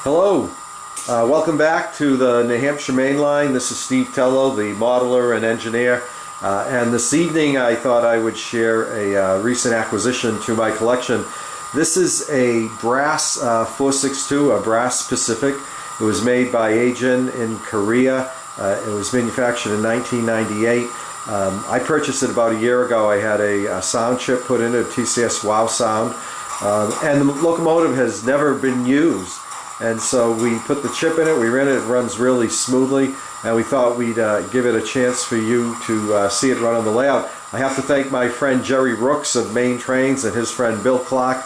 Hello, welcome back to the New Hampshire Main Line. This is Steve Tello, the modeler and engineer, and this evening I thought I would share a recent acquisition to my collection. This is a brass 462, a brass Pacific. It was made by Ajin in Korea. It was manufactured in 1998. I purchased it about a year ago. I had a sound chip put in it, a TCS Wow Sound, and the locomotive has never been used. And so we put the chip in it, we ran it, it runs really smoothly, and we thought we'd give it a chance for you to see it run on the layout. I have to thank my friend Jerry Rooks of Main Trains and his friend Bill Clark.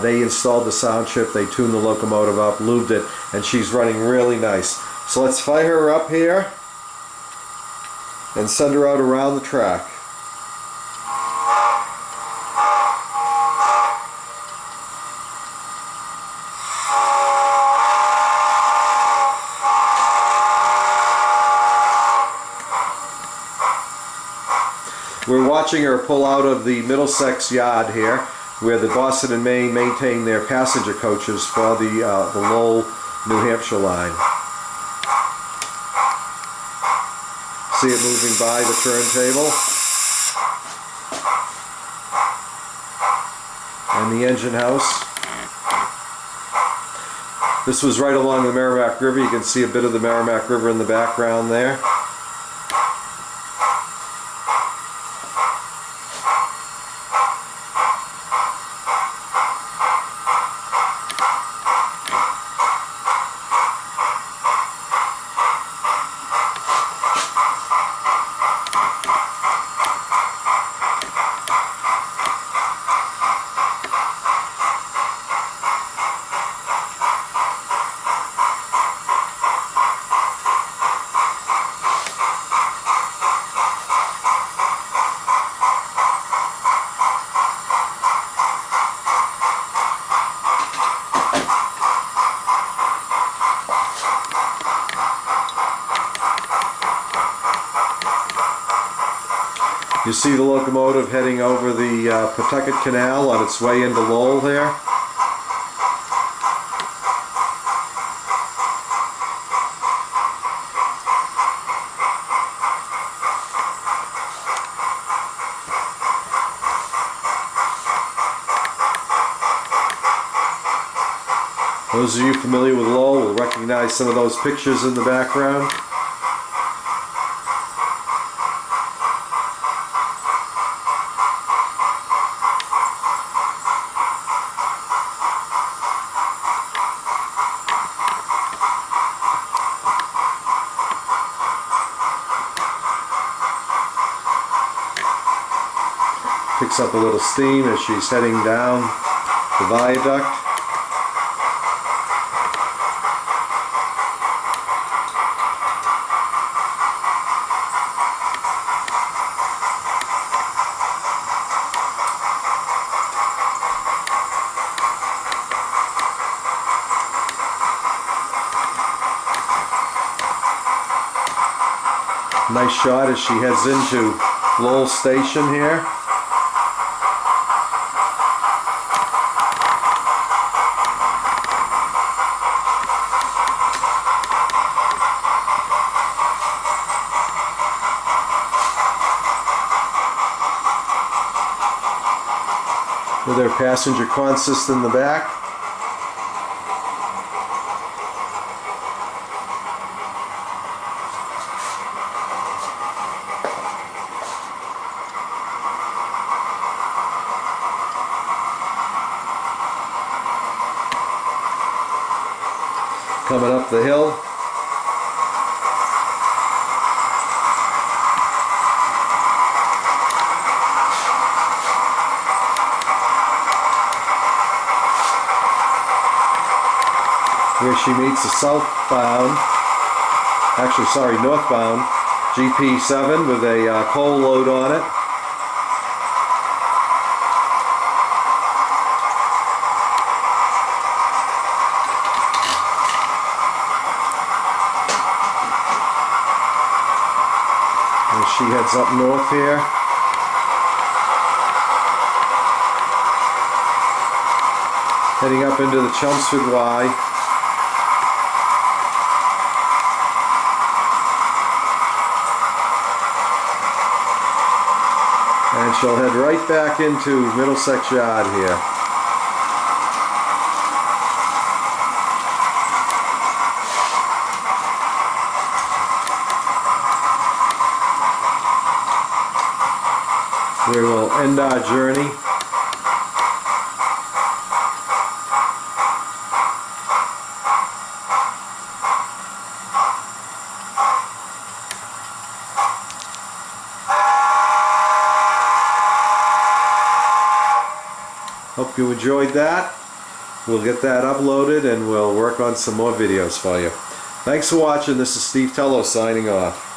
They installed the sound chip, they tuned the locomotive up, lubed it, and she's running really nice. So let's fire her up here and send her out around the track. We're watching her pull out of the Middlesex yard here, where the Boston and Maine maintain their passenger coaches for the Lowell, New Hampshire line. See it moving by the turntable. And the engine house. This was right along the Merrimack River. You can see a bit of the Merrimack River in the background there. You see the locomotive heading over the Pawtucket Canal on its way into Lowell there. Those of you familiar with Lowell will recognize some of those pictures in the background. Picks up a little steam as she's heading down the viaduct. Nice shot as she heads into Lowell Station here. With their passenger consist in the back. Coming up the hill. Where she meets the southbound, actually sorry, northbound GP7 with a coal load on it. And she heads up north here. Heading up into the Chelmsford Y. shall head right back into Middlesex Yard here. We will end our journey. Hope you enjoyed that. We'll get that uploaded and we'll work on some more videos for you. Thanks for watching. This is Steve Tello signing off.